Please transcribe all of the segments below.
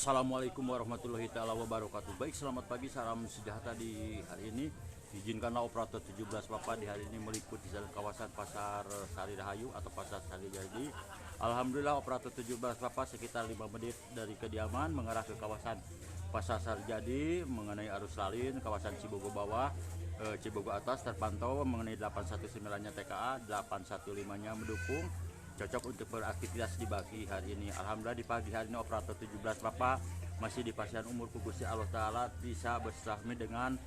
Assalamualaikum warahmatullahi taala wabarakatuh. Baik, selamat pagi, salam sejahtera di hari ini. Izinkanlah operator 17 Bapak di hari ini meliput di kawasan Pasar Sari Rahayu atau Pasar Sari Jadi. Alhamdulillah operator 17 Bapak sekitar 5 menit dari kediaman mengarah ke kawasan Pasar Sari Jadi mengenai arus lalin kawasan Cibogo bawah, Cibogo atas terpantau mengenai 819-nya TKA, 815-nya mendukung. Cocok untuk beraktivitas di pagi hari ini. Alhamdulillah di pagi hari ini operator 17 Bapak masih di pasien umur Gusti Allah Ta'ala bisa bersilaturahmi dengan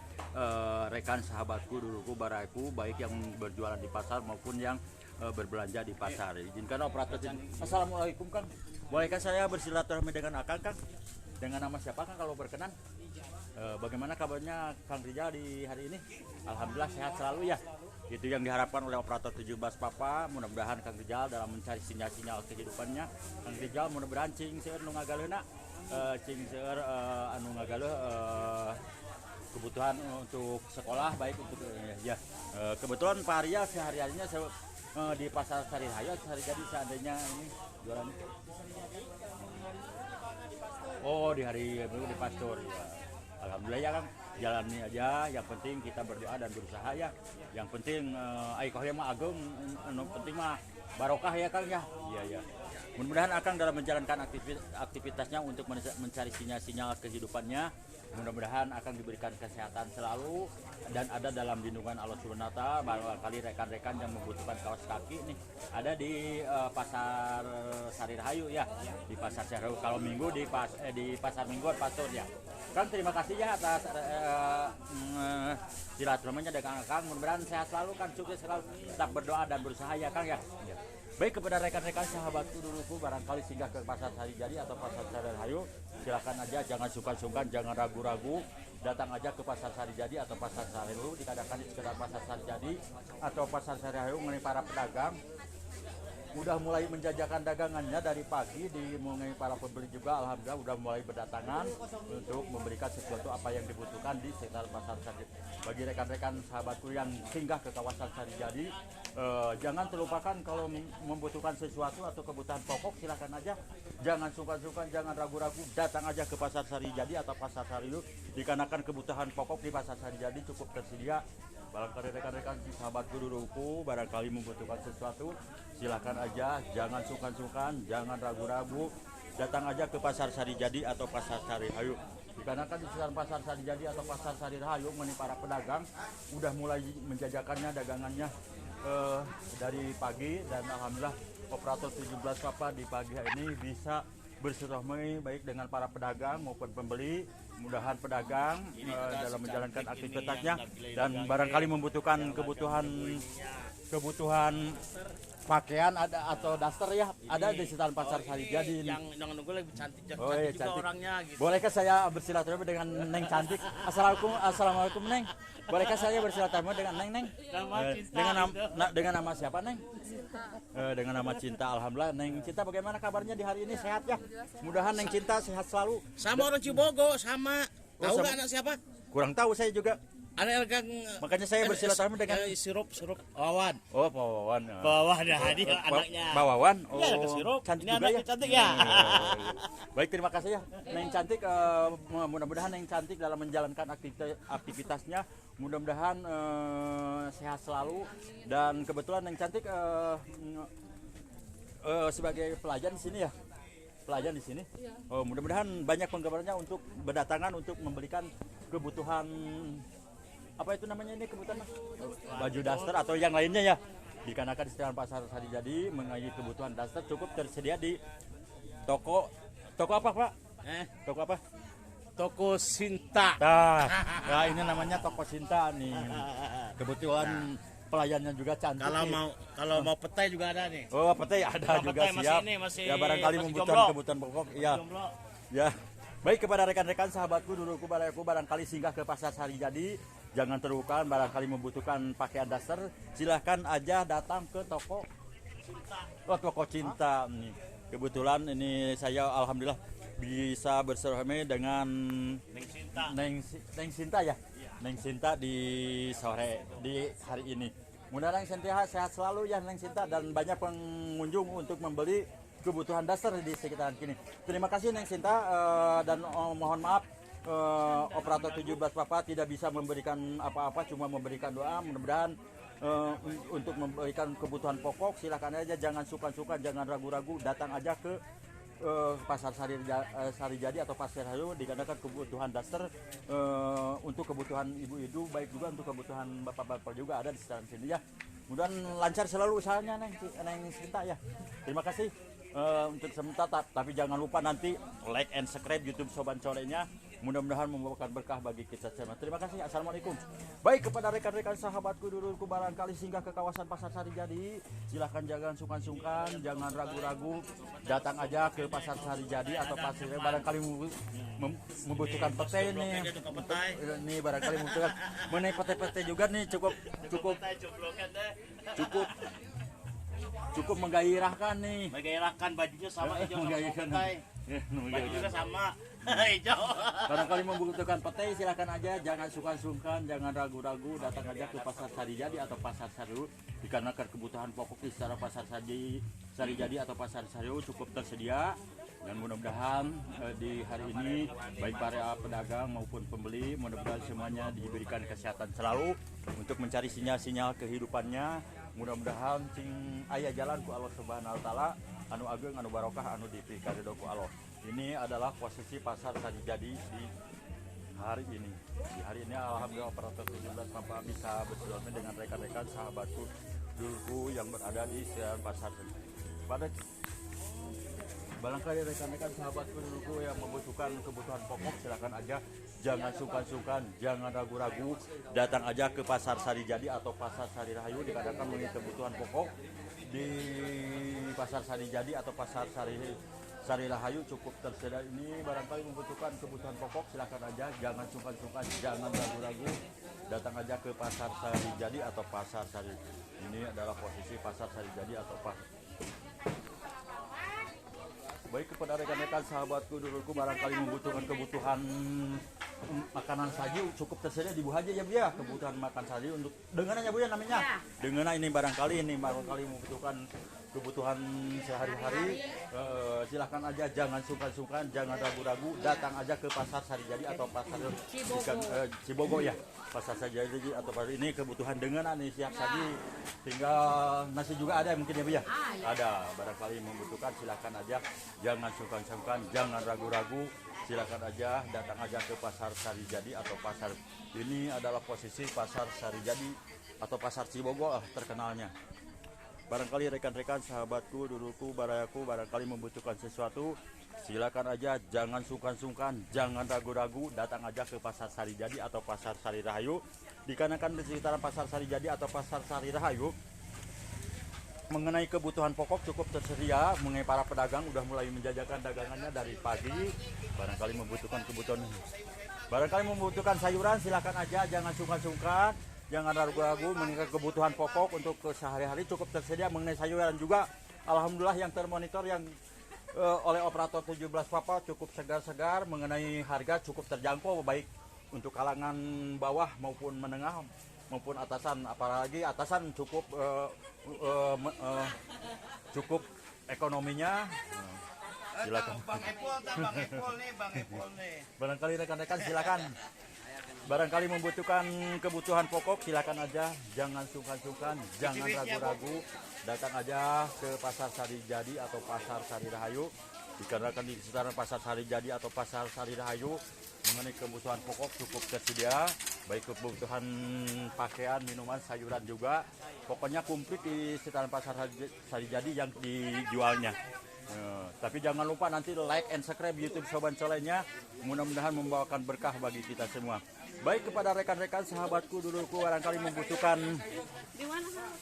rekan sahabatku, duluku, baraiku, baik yang berjualan di pasar maupun yang berbelanja di pasar. Izinkan operator. Assalamualaikum Kang. Bolehkah saya bersilaturahmi dengan Akang Kang? Dengan nama siapa Kang kalau berkenan? Bagaimana kabarnya Kang Rijal di hari ini? Alhamdulillah sehat selalu ya. Itu yang diharapkan oleh operator 17 Papa. Mudah-mudahan Kang Rijal dalam mencari sinyal-sinyal kehidupannya. Kang Rijal mudah-mudahan cing seueur nu ngagaleuna, cing seueur anu ngagaleun kebutuhan untuk sekolah baik untuk ya. Kebetulan Pak Arya sehari-harinya di Pasar Sari Rahayu Sari Jadi seandainya ini jualan. Oh, di hari Minggu di pastor ya. Alhamdulillah ya Kang, jalani aja, yang penting kita berdoa dan berusaha ya. Yang penting ai kahya mah agung, penting mah barokah ya Kang ya. Iya ya. Mudah-mudahan Akang dalam menjalankan aktivitasnya untuk mencari sinyal-sinyal kehidupannya, mudah-mudahan Akang diberikan kesehatan selalu dan ada dalam lindungan Allah Subhanahu wa taala. Barangkali rekan-rekan yang membutuhkan kaos kaki nih ada di Pasar Sari Rahayu ya. Di Pasar Sari Rahayu kalau Minggu di Pasar Minggu Pastor ya. Kang terima kasih ya atas silaturahminya dengan Kang. Mudah-mudahan sehat selalu Kang, sukses selalu, tetap berdoa dan berusaha ya Kang ya. Baik, kepada rekan-rekan sahabatku duluku barangkali singgah ke Pasar Sari Jadi atau Pasar Sari Rahayu, silakan aja, jangan sungkan-sungkan, jangan ragu-ragu, datang aja ke Pasar Sari Jadi atau Pasar Sari Rahayu. Dikatakan di sekitar Pasar Sari Jadi atau Pasar Sari Rahayu mengenai para pedagang udah mulai menjajakan dagangannya dari pagi, mengenai para pembeli juga alhamdulillah udah mulai berdatangan untuk memberikan sesuatu apa yang dibutuhkan di sekitar Pasar Sari. Bagi rekan-rekan sahabatku yang singgah ke kawasan Sari Jadi, jangan terlupakan kalau membutuhkan sesuatu atau kebutuhan pokok, silakan aja, jangan sungkan-sungkan, jangan ragu-ragu, datang aja ke Pasar Sari Jadi atau Pasar Sari Rahayu, dikarenakan kebutuhan pokok di Pasar Sari Jadi cukup tersedia. Barangkali rekan-rekan sahabatku duluku barangkali membutuhkan sesuatu, silakan aja, jangan sungkan-sungkan, jangan ragu-ragu, datang aja ke Pasar Sari Jadi atau Pasar Sari Rahayu. Dikarenakan di sekitar Pasar Sari Jadi atau Pasar Sari Rahayu mengenai para pedagang udah mulai menjajakannya dagangannya dari pagi, dan alhamdulillah operator 17 Papa di pagi ini bisa bersilaturahmi baik dengan para pedagang maupun pembeli. Mudahan pedagang dalam menjalankan aktivitasnya dan barangkali membutuhkan kebutuhan pakaian ada atau daster ya, ada di sekitar Pasar Sari Jadi ini. Yang nunggu lebih cantik, Oh, iya, juga cantik orangnya gitu. Bolehkah saya bersilaturahmi dengan Neng cantik? Assalamualaikum Neng. Bolehkah saya bersilaturahmi dengan Neng? Dengan nama siapa Neng? Dengan nama Cinta. Alhamdulillah Neng Cinta, bagaimana kabarnya di hari ini, sehat ya? Mudahan Neng Cinta sehat selalu. Sama orang Cibogo, sama. Tahu sama. nggak anak siapa? Kurang tahu saya juga. Ada Kang. Makanya saya bersilaturahmi dengan sirup Wawan. Oh, Pak Wawan. Wawan ada anaknya. Pak Wawan. Oh, Iya, ada sirup. cantik Ini juga anaknya ya. cantik ya. Baik, terima kasih ya Neng cantik. Mudah-mudahan Neng cantik dalam menjalankan aktivitasnya, mudah-mudahan sehat selalu. Dan kebetulan Neng cantik sebagai pelajar di sini ya. Pelajar di sini. Oh, mudah-mudahan banyak penggemarnya untuk berdatangan untuk memberikan kebutuhan apa itu namanya ini, kebutuhan baju daster atau yang lainnya ya. Dikarenakan di sekitar Pasar Sari Jadi mengenai kebutuhan daster cukup tersedia di toko apa Pak? Toko apa? Toko Sinta. Nah, ini namanya Toko Sinta nih. Kebetulan pelayannya juga cantik. Kalau mau petai juga ada nih. Oh, petai ada juga, siap. Ya barangkali membutuhkan kebutuhan pokok. Ya. Ya. Baik, kepada rekan-rekan sahabatku duluku barangkali singgah ke Pasar Sari Jadi, jangan terlupakan barangkali membutuhkan pakaian daster, silahkan aja datang ke toko Cinta. Nih. Kebetulan ini saya alhamdulillah bisa bersilaturahmi dengan Neng Sinta ya. Neng Sinta di sore di hari ini. Mudah-mudahan Neng Sinta sehat selalu ya Neng Sinta, dan banyak pengunjung untuk membeli kebutuhan dasar di sekitaran kini. Terima kasih Neng Sinta dan mohon maaf operator 17 Papa tidak bisa memberikan apa-apa, cuma memberikan doa. Mudah-mudahan untuk memberikan kebutuhan pokok silakan aja, jangan suka-suka, jangan ragu-ragu, datang aja ke pasar Sari Jadi atau pasar Hayu, dikarenakan kebutuhan dasar untuk kebutuhan ibu-ibu, baik juga untuk kebutuhan bapak-bapak juga ada di sekitar sini ya. Mudah-mudahan lancar selalu usahanya Neng Sinta ya. Terima kasih untuk sementara, tapi jangan lupa nanti like and subscribe YouTube Soban Colenya. Mudah-mudahan membawakan berkah bagi kita semua. Terima kasih. Assalamualaikum. Baik, kepada rekan-rekan sahabatku dulurku barangkali singgah ke kawasan Pasar Sari Jadi, silahkan jangan sungkan-sungkan, jangan ragu-ragu, datang aja ke Pasar Sari Jadi atau pasar barangkali membutuhkan pete nih barangkali membutuhkan mengenai pete-pete juga nih cukup menggairahkan nih. Menggairahkan bajunya sama hijau bajunya sama hijau. Barangkali membutuhkan pete silakan aja, jangan sungkan-sungkan, jangan ragu-ragu, datang aja ke Pasar Sari Jadi atau Pasar Sariu, dikarenakan kebutuhan pokok di secara Pasar Sari Jadi atau Pasar Sariu cukup tersedia. Dan mudah-mudahan di hari ini baik para pedagang maupun pembeli, mudah-mudahan semuanya diberikan kesehatan selalu untuk mencari sinyal-sinyal kehidupannya. Mudah-mudahan cing aya jalan ku Allah Subhanahu wa taala anu ageng anu barokah anu dipikaridho ku Allah. Ini adalah posisi Pasar Sari Jadi di hari ini. Di hari ini alhamdulillah operator 17 Papa bisa bersilaturahmi dengan rekan-rekan sahabatku dulurku yang berada di sekitar pasar. Pada barangkali rekan-rekan sahabatku dulurku yang membutuhkan kebutuhan pokok silakan aja, jangan sungkan-sungkan, jangan ragu-ragu, datang aja ke Pasar Sari Jadi atau Pasar Sari Rahayu, dikatakan mengenai kebutuhan pokok di Pasar Sari Jadi atau Pasar Sari Rahayu cukup tersedia. Ini barangkali membutuhkan kebutuhan pokok silakan aja, jangan sungkan-sungkan, jangan ragu-ragu, datang aja ke Pasar Sari Jadi atau Pasar Sari. Ini adalah posisi Pasar Sari Jadi atau baik, kepada rekan-rekan sahabatku dulurku barangkali membutuhkan kebutuhan makanan saji cukup tersedia di Bu Haji ya Bu ya, kebutuhan makan saji untuk dengannya Bu ya namanya ya. Dengan ini barangkali membutuhkan kebutuhan sehari-hari, silahkan aja, jangan sungkan-sungkan, jangan ragu-ragu, datang aja ke Pasar Sari Jadi atau Pasar Cibogo ya, Pasar Sari Jadi atau pasar ini kebutuhan dengan ini siap saji, tinggal nasi juga ada mungkin ya Bu ya, ada barangkali membutuhkan silahkan aja, jangan sungkan-sungkan, jangan ragu-ragu, silakan aja, datang aja ke Pasar Sari Jadi atau pasar ini adalah posisi Pasar Sari Jadi atau Pasar Cibogo terkenalnya. Barangkali rekan-rekan sahabatku dulurku barayaku barangkali membutuhkan sesuatu, silakan aja, jangan sungkan-sungkan, jangan ragu-ragu, datang aja ke Pasar Sari Jadi atau Pasar Sari Rahayu, dikarenakan di sekitaran Pasar Sari Jadi atau Pasar Sari Rahayu mengenai kebutuhan pokok cukup tersedia. Mengenai para pedagang udah mulai menjajakan dagangannya dari pagi, barangkali membutuhkan sayuran silakan aja, jangan sungkan-sungkan, jangan ragu-ragu. Mengenai kebutuhan pokok untuk sehari-hari cukup tersedia. Mengenai sayuran juga alhamdulillah yang termonitor yang oleh operator 17 Papa cukup segar-segar, mengenai harga cukup terjangkau baik untuk kalangan bawah maupun menengah maupun atasan, apalagi atasan cukup cukup ekonominya. Silakan. Bang Epol nih. Barangkali rekan-rekan silakan. Barangkali membutuhkan kebutuhan pokok silakan aja, jangan sungkan-sungkan, jangan ragu-ragu, datang aja ke Pasar Sari Jadi atau Pasar Sari Rahayu, dikarenakan di sekitaran Pasar Sari Jadi atau Pasar Sari Rahayu mengenai kebutuhan pokok cukup tersedia, baik kebutuhan pakaian, minuman, sayuran juga, pokoknya komplit di sekitaran Pasar Sari Jadi yang dijualnya. Tapi jangan lupa nanti like and subscribe YouTube Soban Colenya, mudah-mudahan membawakan berkah bagi kita semua. Baik, kepada rekan-rekan sahabatku dulurku barangkali membutuhkan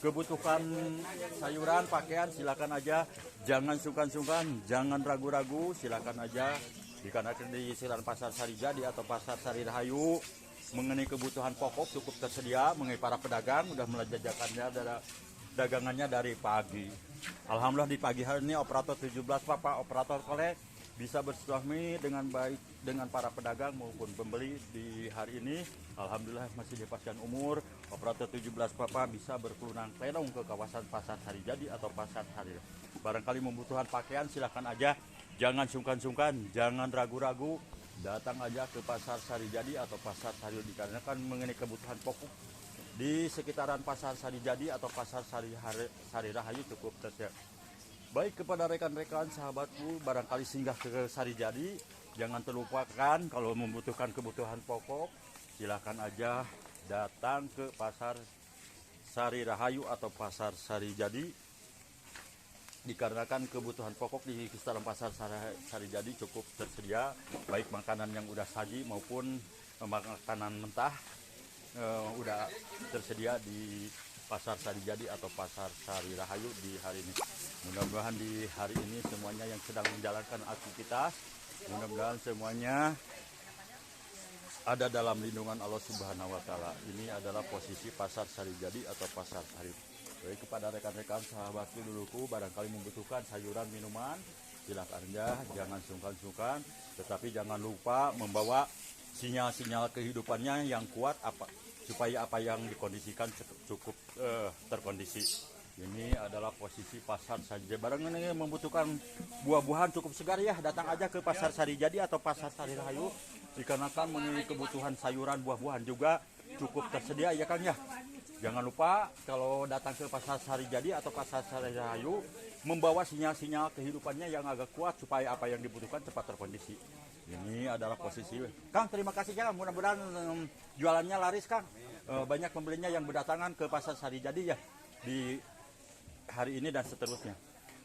kebutuhan sayuran, pakaian, silakan aja, jangan sungkan-sungkan, jangan ragu-ragu, silakan aja, dikarenakan di sekitaran Pasar Sari Jadi atau Pasar Sari Rahayu mengenai kebutuhan pokok cukup tersedia. Mengenai para pedagang udah menjajakannya dagangannya dari pagi. Alhamdulillah di pagi hari ini operator 17 Papa, operator kole bisa bersilaturahmi dengan baik dengan para pedagang maupun pembeli di hari ini. Alhamdulillah masih dilepaskan umur, operator 17 Papa bisa berkelunang klenong ke kawasan Pasar Sari Jadi atau Pasar Sari barangkali membutuhkan pakaian silahkan aja, jangan sungkan-sungkan, jangan ragu-ragu, datang aja ke Pasar Sarijadi atau Pasar Sari, dikarenakan mengenai kebutuhan pokok di sekitaran Pasar Sarijadi atau Pasar Sari Rahayu cukup tersedia. Baik kepada rekan-rekan sahabatku, barangkali singgah ke Sarijadi, jangan terlupakan kalau membutuhkan kebutuhan pokok, silahkan aja datang ke Pasar Sari Rahayu atau Pasar Sarijadi, dikarenakan kebutuhan pokok di sekitaran Pasar Sarijadi cukup tersedia, baik makanan yang udah saji maupun makanan mentah udah tersedia di Pasar Sarijadi atau Pasar Sari Rahayu di hari ini. Mudah-mudahan di hari ini semuanya yang sedang menjalankan aktivitas, mudah-mudahan semuanya ada dalam lindungan Allah Subhanahu wa Ta'ala. Ini adalah posisi Pasar Sarijadi atau Pasar Sari. Baik kepada rekan-rekan sahabatku duluku, barangkali membutuhkan sayuran minuman, silakan aja, jangan sungkan-sungkan, tetapi jangan lupa membawa sinyal-sinyal kehidupannya yang kuat supaya apa yang dikondisikan cukup terkondisi. Ini adalah posisi Pasar Sarijadi. Barang ini membutuhkan buah-buahan cukup segar ya, datang aja ke Pasar Sarijadi atau Pasar Sari Rahayu, dikarenakan mengenai kebutuhan sayuran buah-buahan juga cukup tersedia ya Kang ya. Jangan lupa kalau datang ke Pasar Sarijadi atau Pasar Sari Rahayu membawa sinyal-sinyal kehidupannya yang agak kuat supaya apa yang dibutuhkan cepat terkondisi. Ini adalah posisi Kang, terima kasih Kang, mudah-mudahan jualannya laris Kang. Banyak pembelinya yang berdatangan ke Pasar Sarijadi ya di hari ini dan seterusnya.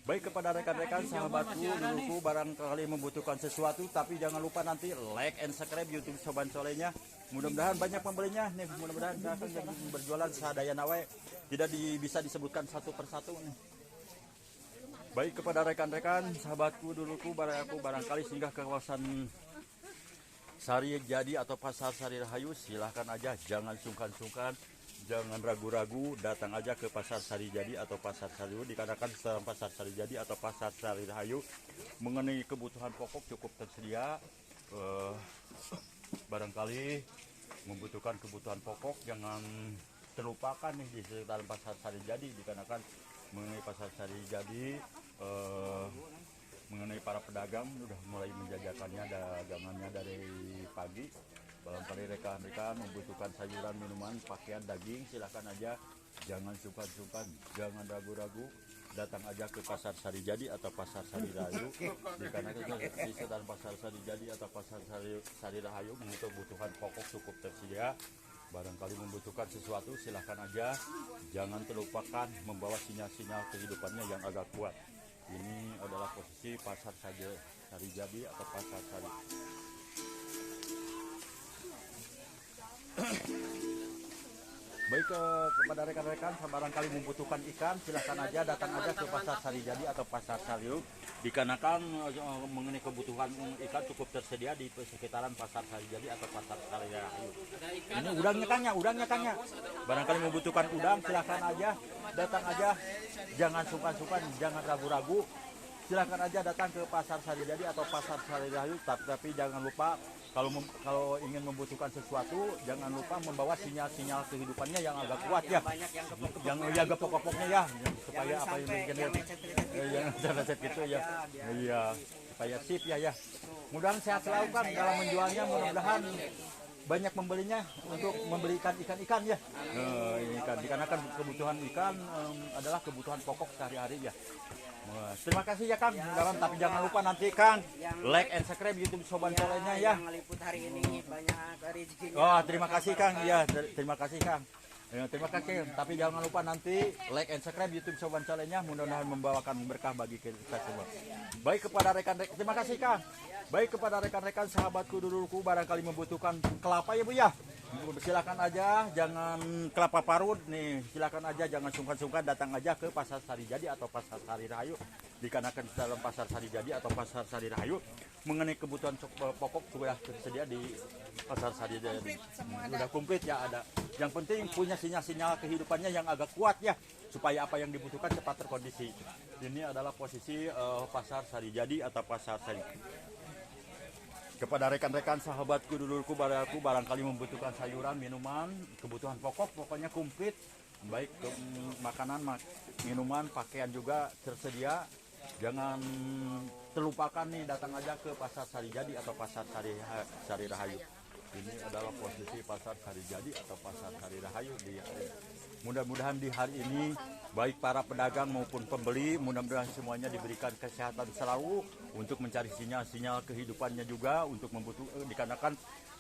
Baik kepada rekan-rekan sahabatku duluku, barangkali membutuhkan sesuatu, tapi jangan lupa nanti like and subscribe YouTube Soban Solehnya. Mudah-mudahan banyak pembelinya nih, mudah-mudahan akan berjualan sadaya nawe, tidak bisa disebutkan satu persatu nih. Baik kepada rekan-rekan sahabatku duluku, barangkali singgah ke kawasan Sarijadi atau Pasar Sari Rahayu, silahkan aja, jangan sungkan-sungkan, jangan ragu-ragu, datang aja ke Pasar Sarijadi atau Pasar Sari, dikarenakan Pasar Sarijadi atau Pasar Sari Rahayu mengenai kebutuhan pokok cukup tersedia. Barangkali membutuhkan kebutuhan pokok, jangan terlupakan nih di sekitar Pasar Sarijadi, dikarenakan mengenai Pasar Sarijadi mengenai para pedagang sudah mulai menjajakannya dagangannya dari pagi. Barangkali rekan-rekan membutuhkan sayuran, minuman, pakaian, daging, silahkan aja, jangan sungkan-sungkan, jangan ragu-ragu, datang aja ke Pasar Sarijadi atau Pasar Sari Rahayu, dikarenakan di sekitar Pasar Sarijadi atau Pasar Sari Rahayu untuk kebutuhan pokok cukup tersedia. Barangkali membutuhkan sesuatu, silahkan aja, jangan terlupakan membawa sinyal-sinyal kehidupannya yang agak kuat. Ini adalah posisi Pasar Sarijadi atau Pasar Sari. Baik kepada rekan-rekan, barangkali membutuhkan ikan, silahkan aja, datang aja ke Pasar Sarijadi atau Pasar Sari, dikarenakan mengenai kebutuhan ikan cukup tersedia di sekitaran Pasar Sarijadi atau Pasar Sari Rahayu. Ini udangnya Kangnya. Barangkali membutuhkan udang, silahkan aja, datang aja, jangan sungkan-sungkan, jangan ragu-ragu, silahkan aja datang ke Pasar Sarijadi atau Pasar Sari Rahayu, tapi jangan lupa kalau ingin membutuhkan sesuatu, jangan lupa membawa sinyal-sinyal kehidupannya yang agak kuat ya, yang jaga pokok-pokoknya ya, supaya apa yang bikin yang set gitu ya, iya, supaya sip ya. Mudah-mudahan sehat selalu kan dalam menjualnya, mudah-mudahan banyak pembelinya untuk membelikan ikan ya. Ikan, dikarenakan kebutuhan ikan adalah kebutuhan pokok sehari-hari ya. Terima kasih ya Kang, tapi jangan lupa nanti Kang like and subscribe YouTube Soban Solehnya ya. Meliput hari ini banyak rezekinya. Oh, terima kasih Kang ya, terima kasih Kang. Terima kasih, tapi jangan lupa nanti like and subscribe YouTube Soban Solehnya, mudah-mudahan membawakan berkah bagi kita semua. Baik kepada rekan-rekan, terima kasih Kang. Baik kepada rekan-rekan sahabatku duluku, barangkali membutuhkan kelapa ya Bu ya. Silakan aja, jangan kelapa parut nih, silakan aja, jangan sungkan-sungkan, datang aja ke Pasar Sarijadi atau Pasar Sari Rahayu, dikarenakan dalam Pasar Sarijadi atau Pasar Sari Rahayu mengenai kebutuhan pokok sudah tersedia di Pasar Sarijadi. Sudah komplit ya, ada. Yang penting punya sinyal-sinyal kehidupannya yang agak kuat ya, supaya apa yang dibutuhkan cepat terkondisi. Ini adalah posisi Pasar Sarijadi atau Pasar Sari. Kepada rekan-rekan sahabatku duluku, barangkali membutuhkan sayuran, minuman, kebutuhan pokok, pokoknya komplit, baik makanan, minuman, pakaian juga tersedia. jangan terlupakan nih, datang aja ke Pasar Sarijadi atau Pasar Sari Rahayu. Ini adalah posisi Pasar Sarijadi atau Pasar Sari Rahayu di hari. Mudah-mudahan di hari ini baik para pedagang maupun pembeli, mudah-mudahan semuanya diberikan kesehatan selalu untuk mencari sinyal-sinyal kehidupannya juga, untuk dikarenakan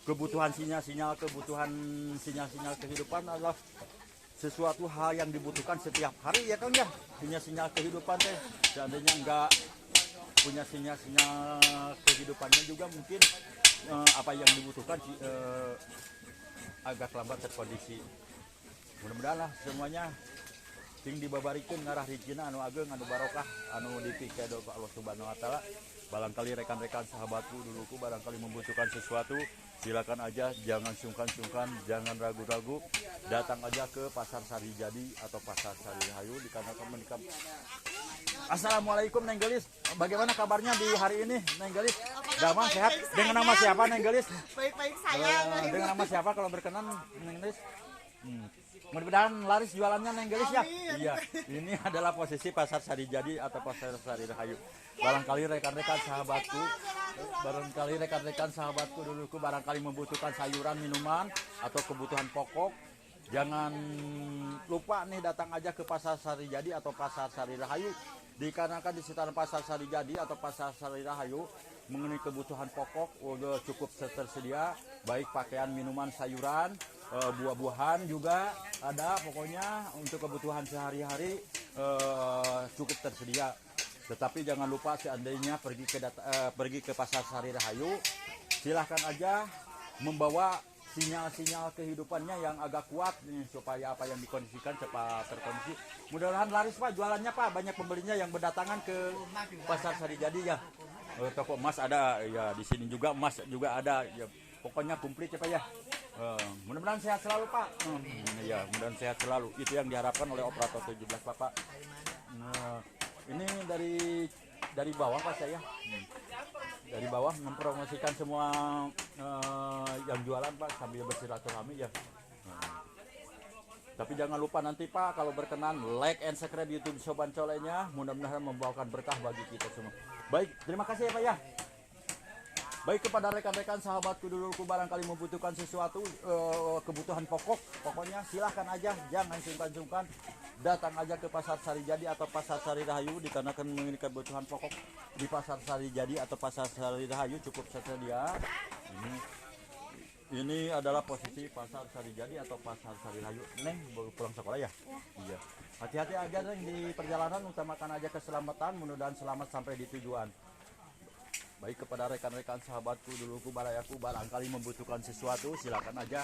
kebutuhan sinyal-sinyal kehidupan adalah sesuatu hal yang dibutuhkan setiap hari ya Kang ya. Sinyal-sinyal kehidupan teh, seandainya enggak punya sinyal-sinyal kehidupannya juga mungkin apa yang dibutuhkan agak lambat terkondisi. Mudah-mudahan lah semuanya ting dibabarikeun ngarah rizkina anu ageng anu barokah anu dipikeun ku Allah Subhanahu wa taala. Barangkali rekan-rekan sahabatku duluku barangkali membutuhkan sesuatu, silakan aja, jangan sungkan-sungkan, jangan ragu-ragu, datang aja ke Pasar Sarijadi atau Pasar Sari Rahayu dikarenakan menikah. Assalamualaikum Neng Gelis, bagaimana kabarnya di hari ini Neng Gelis? Damang sehat? Dengan nama siapa Neng Gelis? Baik-baik saya. Dengan nama siapa kalau berkenan Neng Gelis? Mudah-mudahan laris jualannya Neng Gelis ya. Iya, ini adalah posisi Pasar Sarijadi atau Pasar Sari Rahayu. Barangkali rekan-rekan sahabatku duluku barangkali membutuhkan sayuran, minuman atau kebutuhan pokok, jangan lupa nih datang aja ke Pasar Sarijadi atau Pasar Sari Rahayu. Dikarenakan di sekitar Pasar Sarijadi atau Pasar Sari Rahayu mengenai kebutuhan pokok udah cukup tersedia, baik pakaian, minuman, sayuran, buah-buahan juga ada, pokoknya untuk kebutuhan sehari-hari cukup tersedia. Tetapi jangan lupa seandainya pergi ke Pasar Sari Rahayu, silahkan aja membawa sinyal-sinyal kehidupannya yang agak kuat nih, supaya apa yang dikondisikan cepat terkondisi. Mudah-mudahan laris Pak jualannya Pak, banyak pembelinya yang berdatangan ke Pasar Sarijadi ya. Toko emas ada ya, di sini juga emas juga ada ya, pokoknya komplit ya Pak ya. Mudah-mudahan sehat selalu Pak. Ya, mudah-mudahan sehat selalu. Itu yang diharapkan oleh operator 17 Bapak. Nah, ini dari bawah Pak saya. Dari bawah mempromosikan semua yang jualan Pak sambil bersilaturahmi ya. Tapi jangan lupa nanti Pak kalau berkenan like and subscribe YouTube Soban Colenya, mudah-mudahan membawakan berkah bagi kita semua. Baik, terima kasih ya Pak ya. Baik, kepada rekan-rekan sahabatku duluku barangkali membutuhkan sesuatu kebutuhan pokok, pokoknya silahkan aja, jangan sungkan-sungkan, datang aja ke Pasar Sarijadi atau Pasar Sari Rahayu dikarenakan memiliki kebutuhan pokok di Pasar Sarijadi atau Pasar Sari Rahayu cukup tersedia. Ini adalah posisi Pasar Sarijadi atau Pasar Sari Rahayu. Neng baru pulang sekolah ya? Iya. Hati-hati aja Neng di perjalanan, utamakan aja keselamatan, mudah-mudahan selamat sampai di tujuan. Baik, kepada rekan-rekan sahabatku duluku barayaku barangkali membutuhkan sesuatu, silakan aja,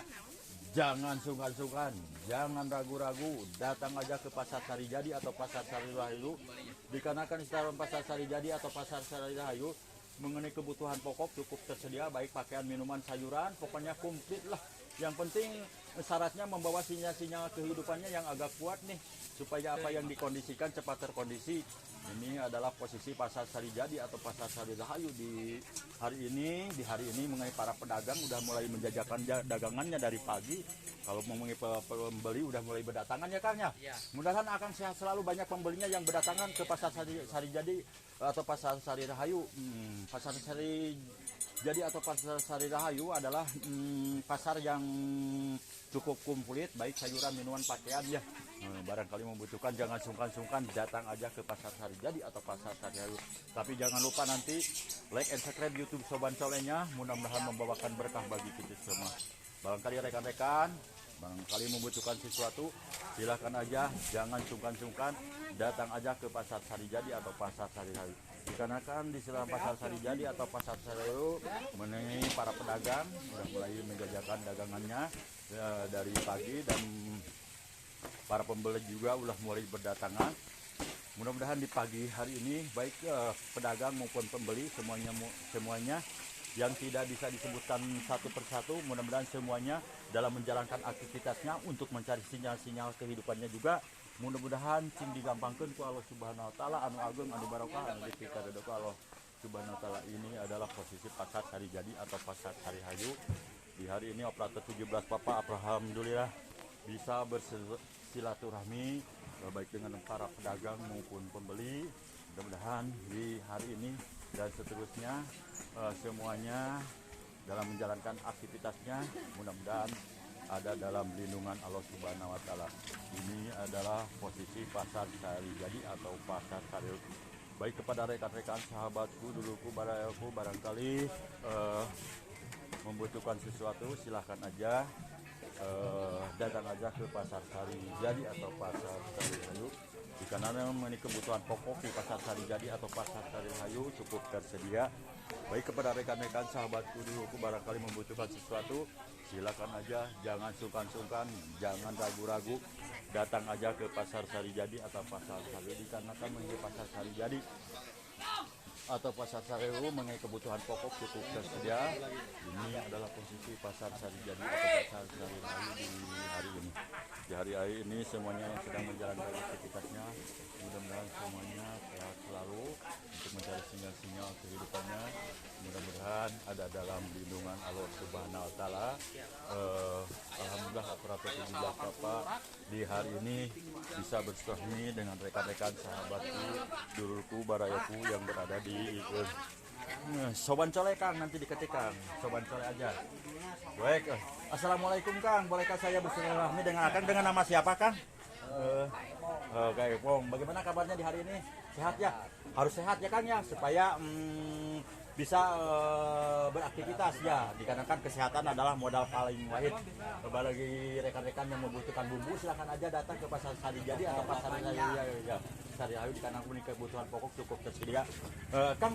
jangan sungkan-sungkan, jangan ragu-ragu, datang aja ke Pasar Sarijadi atau Pasar Sari Rahayu. Dikarenakan di sekitar Pasar Sarijadi atau Pasar Sari Rahayu mengenai kebutuhan pokok cukup tersedia, baik pakaian, minuman, sayuran, pokoknya komplit lah. Yang penting syaratnya membawa sinyal-sinyal kehidupannya yang agak kuat nih, supaya apa yang dikondisikan cepat terkondisi. Ini adalah posisi Pasar Sarijadi atau Pasar Sari Rahayu di hari ini. Di hari ini mengenai para pedagang udah mulai menjajakan dagangannya dari pagi. Kalau mengenai pembeli udah mulai berdatangan ya Kang ya. Mudah-mudahan akan sehat selalu, banyak pembelinya yang berdatangan ke Pasar Sarijadi atau Pasar Sari Rahayu. Pasar Sarijadi atau Pasar Sari Rahayu adalah pasar yang cukup komplit, baik sayuran, minuman, pakaian ya. Barangkali membutuhkan, jangan sungkan-sungkan, datang aja ke Pasar Sarijadi atau Pasar Sari Rahayu. Tapi jangan lupa nanti like and subscribe YouTube Soban Colenya, mudah-mudahan membawakan berkah bagi kita semua. Barangkali rekan-rekan barangkali membutuhkan sesuatu, silahkan aja, jangan sungkan-sungkan, datang aja ke Pasar Sarijadi atau Pasar Sari Rahayu. Dikarenakan di sekitar Pasar Sarijadi atau Pasar Sari Rahayu mengenai para pedagang sudah mulai menjajakan dagangannya dari pagi, dan para pembeli juga udah mulai berdatangan. Mudah-mudahan di pagi hari ini baik pedagang maupun pembeli semuanya yang tidak bisa disebutkan satu persatu, mudah-mudahan semuanya dalam menjalankan aktivitasnya untuk mencari sinyal-sinyal kehidupannya juga, mudah-mudahan cing digampangkeun ku Allah Subhanahu wa taala anu agung anu barokah anu dipikaredo ku Allah Subhanahu wa taala. Ini adalah posisi Pasar Sarijadi atau Pasar Sari Rahayu. Di hari ini operator 17 Bapak alhamdulillah bisa bersilaturahmi baik dengan para pedagang maupun pembeli, Mudah-mudahan di hari ini dan seterusnya semuanya dalam menjalankan aktivitasnya mudah-mudahan ada dalam lindungan Allah Subhanahu wa taala. Ini adalah posisi pasar Sari Jadi atau pasar Sari. Baik kepada rekan-rekan sahabatku, duluku, barayaku, barangkali membutuhkan sesuatu silahkan aja datang aja ke pasar Sari Jadi atau pasar Sari Hayu. Jika memiliki kebutuhan pokok di pasar Sari Jadi atau pasar Sari Hayu cukup tersedia. Baik kepada rekan-rekan sahabatku duluku, barangkali membutuhkan sesuatu silakan aja, jangan sungkan-sungkan, jangan ragu-ragu, datang aja ke pasar Sari Jadi atau pasar Sari. Dikarenakan menjadi pasar Sari Jadi atau pasar Sari Hayu mengenai kebutuhan pokok cukup tersedia. Ini adalah posisi pasar Sari Jadi atau pasar Sari Hayu di hari ini. Di hari ini semuanya yang sedang menjalankan aktivitasnya mudah-mudahan semuanya sehat selalu untuk mencari sinyal-sinyal kehidupannya. Mudah-mudahan ada dalam lindungan Allah Subhanahu wa taala. Alhamdulillah aparatur 17 Bapak di hari ini bisa bersilaturahmi dengan rekan-rekan sahabatku, dulurku, barayaku yang berada di Soban Cole Kang, nanti diketik Kang, Soban Cole aja. Baik, assalamualaikum Kang, bolehkah saya bersilaturahmi dengan Kang dengan nama siapa Kang? Oke, Pong, bagaimana kabarnya di hari ini? Sehat ya? Harus sehat ya Kang ya, supaya bisa beraktivitas ya. Dikarenakan kesehatan adalah modal paling wahid. Bagi rekan-rekan yang membutuhkan bumbu silahkan aja datang ke pasar Sari Jadi atau pasar Sari Hayu dikarenakan punya kebutuhan pokok cukup tersedia. Kang,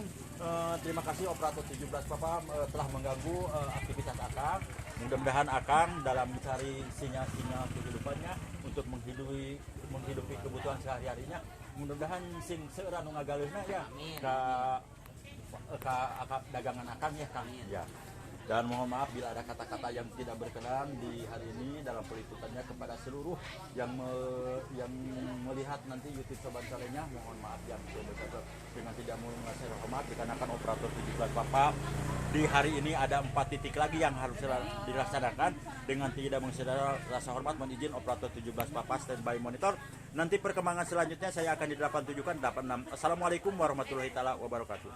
terima kasih operator 17 Bapak telah mengganggu aktivitas Akang. Mudah-mudahan Akang dalam mencari sinyal-sinyal kehidupannya untuk menghidupi kebutuhan sehari-harinya. Mudah-mudahan sing seueur nu ngagaleuna ya ke dagangan Akang ya Kang. Ya. Dan mohon maaf bila ada kata-kata yang tidak berkenan di hari ini dalam peliputannya kepada seluruh yang melihat nanti YouTube Sobat Salenya, mohon maaf yang sebesar dengan tidak mau mengasih hormat dikarenakan operator 17 Bapak di hari ini ada 4 titik lagi yang harus dilaksanakan dengan tidak mengasih rasa hormat. Mohon izin operator 17 Bapak standby monitor. Nanti perkembangan selanjutnya saya akan di 87 kan 86. Assalamualaikum warahmatullahi wabarakatuh.